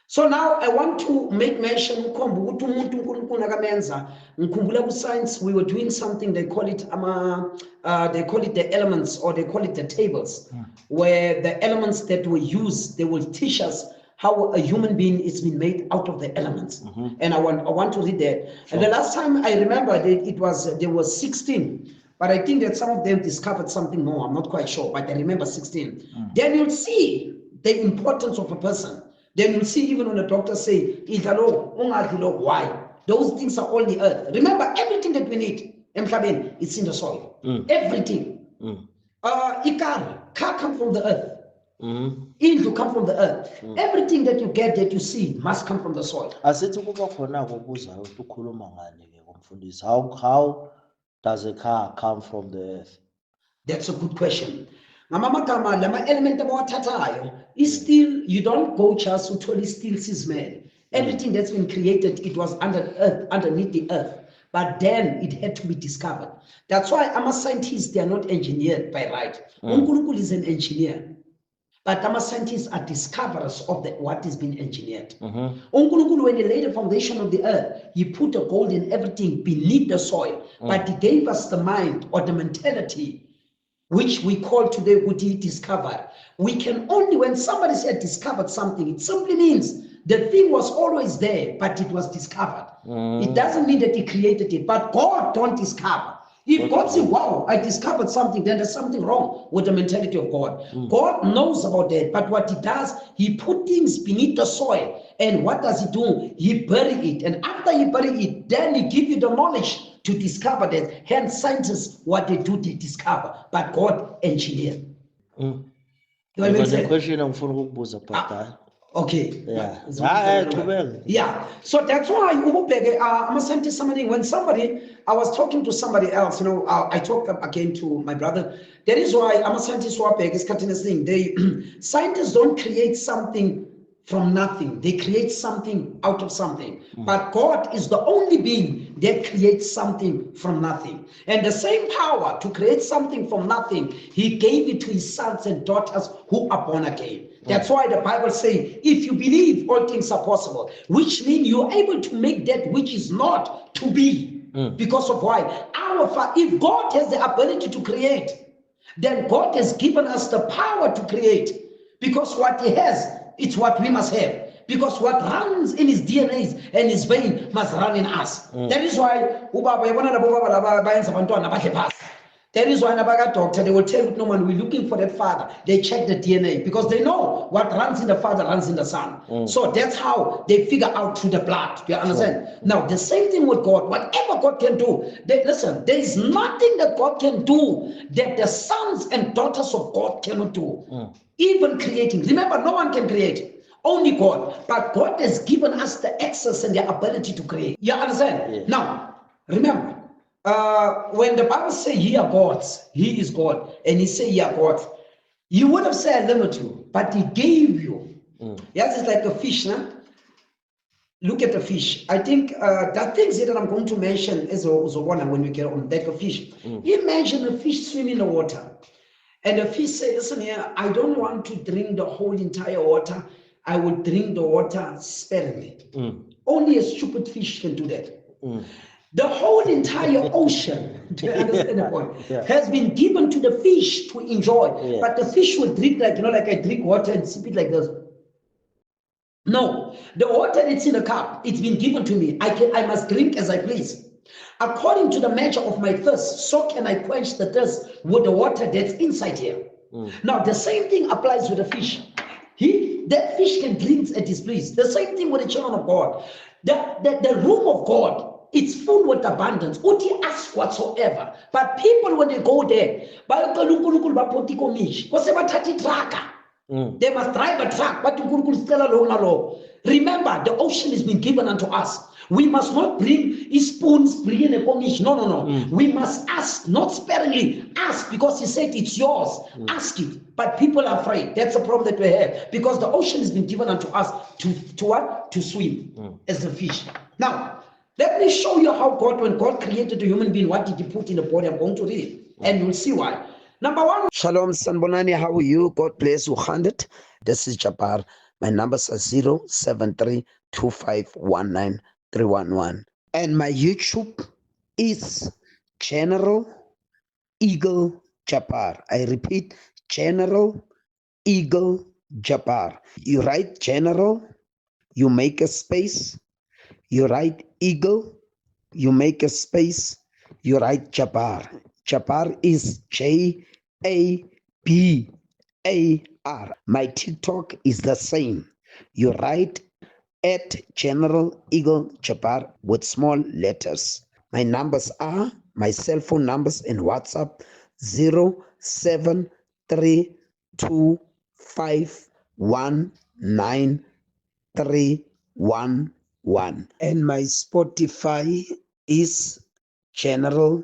So now I want to make mention ukhomba ukuthi umuntu uNkulunkulu akamenza. Ngikhumbula ku-science we were doing something they call it the elements, or they call it the tables, where the elements that we use, they will teach us how a human being is been made out of the elements. And I want to read that. And the last time I remember that there was 16, but I think that some of them discovered something more. I'm not quite sure, but I remember 16. Then you'll see the importance of a person. Then you'll see even when the doctors say, why? Those things are all the earth. Remember, everything that we need, it's in the soil. Everything. Car come from the earth. Indlu come from the earth. Everything that you get, that you see, must come from the soil. How does a car come from the earth? That's a good question. Element is still, you don't go just to totally still sees man. Everything that's been created, it was under earth, underneath the earth. But then it had to be discovered. That's why I'm a scientist, they are not engineered by right. Unkulunkulu is an engineer. But our scientists are discoverers of what has been engineered. Unkulunkulu, when he laid the foundation of the earth, he put the gold in everything beneath the soil. But he gave us the mind or the mentality, which we call today what he discovered. We can only, when somebody said discovered something, it simply means the thing was always there, but it was discovered. It doesn't mean that he created it, but God don't discover. If God says, wow, I discovered something, then there's something wrong with the mentality of God. God knows about that, but what he does, he put things beneath the soil. And what does he do? He bury it. And after he bury it, then he give you the knowledge to discover that. Hence, scientists, what they do, they discover. But God engineered. You know what I mean? Question okay. Yeah. Yeah. So that's why I'm a scientist. When somebody, I was talking to somebody else, I talked again to my brother. That is why I'm a scientist. Scientists don't create something from nothing. They create something out of something. But God is the only being that creates something from nothing. And the same power to create something from nothing, he gave it to his sons and daughters who are born again. That's why the Bible says, if you believe, all things are possible, which means you're able to make that which is not to be. Because of why? If God has the ability to create, then God has given us the power to create. Because what he has, it's what we must have. Because what runs in his DNA and his vein must run in us. That is why that is why a doctor, they will tell you, no man, we're looking for that father. They check the DNA because they know what runs in the father runs in the son. So that's how they figure out through the blood. You understand? Now, the same thing with God. Whatever God can do, listen, there is nothing that God can do that the sons and daughters of God cannot do. Even creating. Remember, no one can create. Only God. But God has given us the access and the ability to create. You understand? Yeah. Now, remember, when the Bible says ye are gods, he is God, and he say ye are gods, you would have said limit you, but he gave you. Yes, it's like a fish, no? Look at the fish. I think the things that I'm going to mention is one when we get on like a fish. Imagine a fish swimming in the water, and the fish says, listen here, I don't want to drink the whole entire water. I will drink the water sparingly. Only a stupid fish can do that. The whole entire ocean, do you understand the point, has been given to the fish to enjoy. But the fish will drink like I drink water and sip it like this. No, the water that's in the cup, it's been given to me. I must drink as I please. According to the measure of my thirst, so can I quench the thirst with the water that's inside here. Now, the same thing applies with the fish. That fish can drink at his please. The same thing with the children of God. The room of God, it's full with abundance. Uti ask whatsoever. But people, when they go there, they must drive a truck. Remember, the ocean has been given unto us. We must not bring spoons, bring a commission. No. We must ask, not sparingly. Ask, because he said it's yours. Ask it. But people are afraid. That's the problem that we have. Because the ocean has been given unto us to what? To swim as the fish. Now, let me show you how God, when God created the human being, what did he put in the body? I'm going to read it. And you'll see why. Number one. Shalom, Sanbonani. How are you? God bless you. 100. This is Jabbar. My numbers are 07325193111. And my YouTube is General Eagle Jabbar. I repeat, General Eagle Jabbar. You write General, you make a space, you write Eagle, you make a space, you write Jabbar. Jabbar is Jabbar. My TikTok is the same. You write at General Eagle Jabbar with small letters. My numbers are, my cell phone numbers in WhatsApp, 0732519311. And my Spotify is General